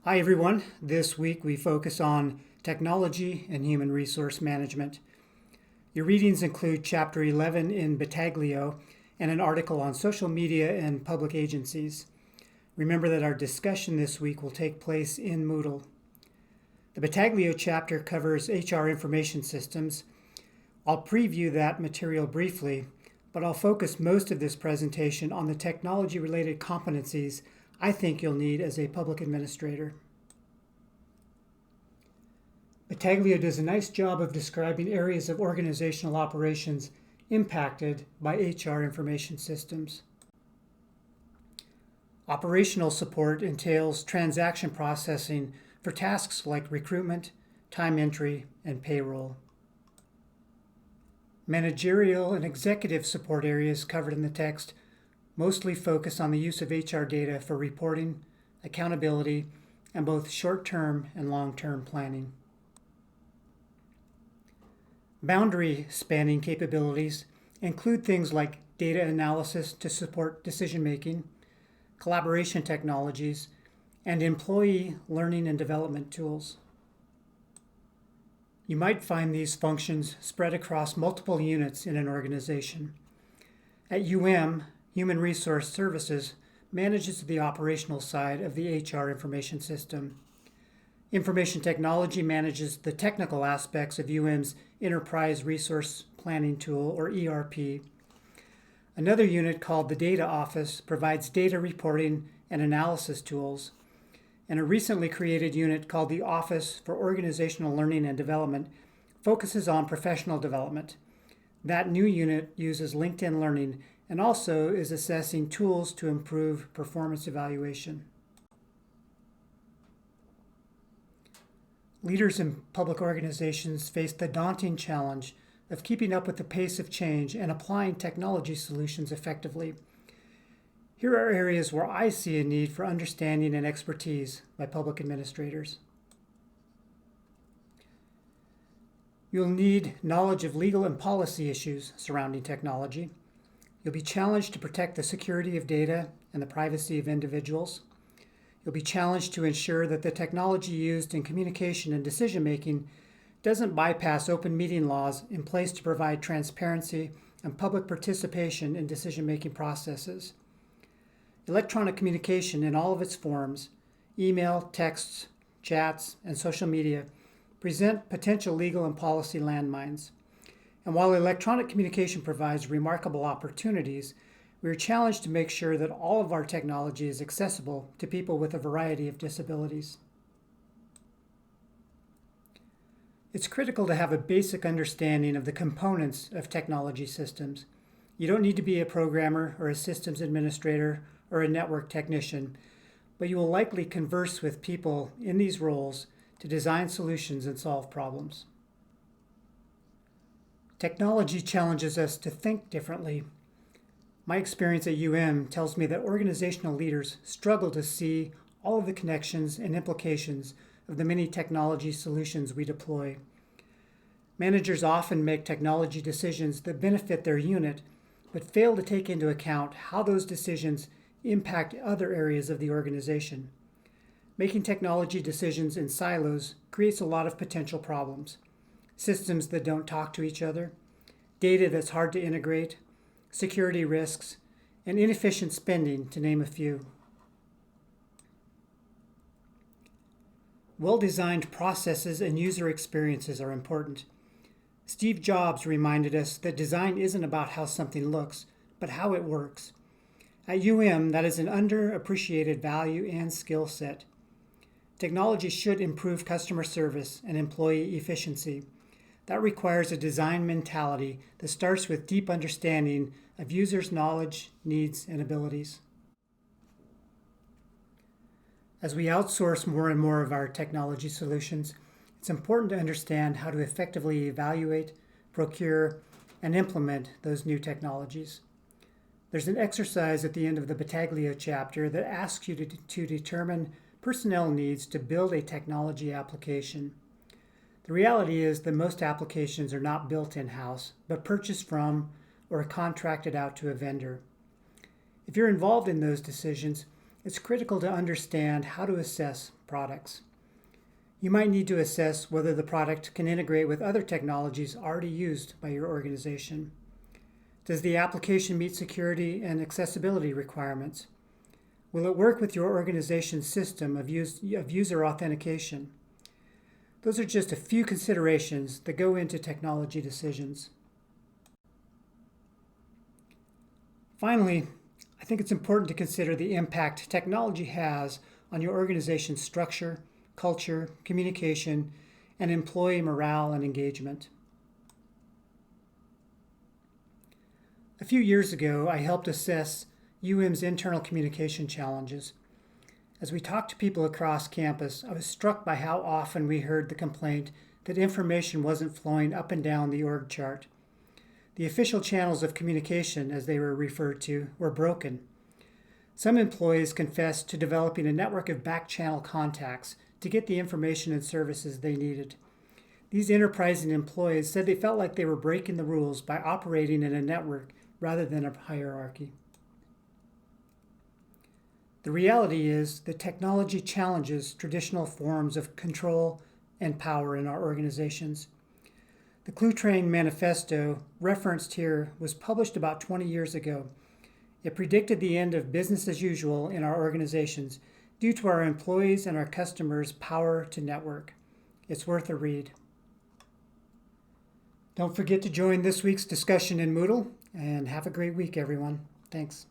Hi everyone. This week we focus on technology and human resource management. Your readings include Chapter 11 in Battaglio and an article on social media and public agencies. Remember that our discussion this week will take place in Moodle. The Battaglio chapter covers HR information systems. I'll preview that material briefly, but I'll focus most of this presentation on the technology-related competencies I think you'll need as a public administrator. Battaglio does a nice job of describing areas of organizational operations impacted by HR information systems. Operational support entails transaction processing for tasks like recruitment, time entry, and payroll. Managerial and executive support areas covered in the text mostly focus on the use of HR data for reporting, accountability, and both short-term and long-term planning. Boundary spanning capabilities include things like data analysis to support decision-making, collaboration technologies, and employee learning and development tools. You might find these functions spread across multiple units in an organization. At Human Resource Services manages the operational side of the HR information system. Information Technology manages the technical aspects of UM's Enterprise Resource Planning Tool, or ERP. Another unit called the Data Office provides data reporting and analysis tools. And a recently created unit called the Office for Organizational Learning and Development focuses on professional development. That new unit uses LinkedIn Learning and also is assessing tools to improve performance evaluation. Leaders in public organizations face the daunting challenge of keeping up with the pace of change and applying technology solutions effectively. Here are areas where I see a need for understanding and expertise by public administrators. You'll need knowledge of legal and policy issues surrounding technology. You'll be challenged to protect the security of data and the privacy of individuals. You'll be challenged to ensure that the technology used in communication and decision-making doesn't bypass open meeting laws in place to provide transparency and public participation in decision-making processes. Electronic communication in all of its forms, email, texts, chats, and social media, present potential legal and policy landmines. And while electronic communication provides remarkable opportunities, we are challenged to make sure that all of our technology is accessible to people with a variety of disabilities. It's critical to have a basic understanding of the components of technology systems. You don't need to be a programmer or a systems administrator or a network technician, but you will likely converse with people in these roles to design solutions and solve problems. Technology challenges us to think differently. My experience at tells me that organizational leaders struggle to see all of the connections and implications of the many technology solutions we deploy. Managers often make technology decisions that benefit their unit, but fail to take into account how those decisions impact other areas of the organization. Making technology decisions in silos creates a lot of potential problems. Systems that don't talk to each other, data that's hard to integrate, security risks, and inefficient spending, to name a few. Well-designed processes and user experiences are important. Steve Jobs reminded us that design isn't about how something looks, but how it works. At that is an underappreciated value and skill set. Technology should improve customer service and employee efficiency. That requires a design mentality that starts with deep understanding of users' knowledge, needs, and abilities. As we outsource more and more of our technology solutions, it's important to understand how to effectively evaluate, procure, and implement those new technologies. There's an exercise at the end of the Battaglio chapter that asks you to determine personnel needs to build a technology application. The reality is that most applications are not built in-house, but purchased from or contracted out to a vendor. If you're involved in those decisions, it's critical to understand how to assess products. You might need to assess whether the product can integrate with other technologies already used by your organization. Does the application meet security and accessibility requirements? Will it work with your organization's system of user authentication? Those are just a few considerations that go into technology decisions. Finally, I think it's important to consider the impact technology has on your organization's structure, culture, communication, and employee morale and engagement. A few years ago, I helped assess UM's internal communication challenges. As we talked to people across campus, I was struck by how often we heard the complaint that information wasn't flowing up and down the org chart. The official channels of communication, as they were referred to, were broken. Some employees confessed to developing a network of back-channel contacts to get the information and services they needed. These enterprising employees said they felt like they were breaking the rules by operating in a network rather than a hierarchy. The reality is that technology challenges traditional forms of control and power in our organizations. The Cluetrain Manifesto, referenced here, was published about 20 years ago. It predicted the end of business as usual in our organizations due to our employees' and our customers' power to network. It's worth a read. Don't forget to join this week's discussion in Moodle, and have a great week, everyone. Thanks.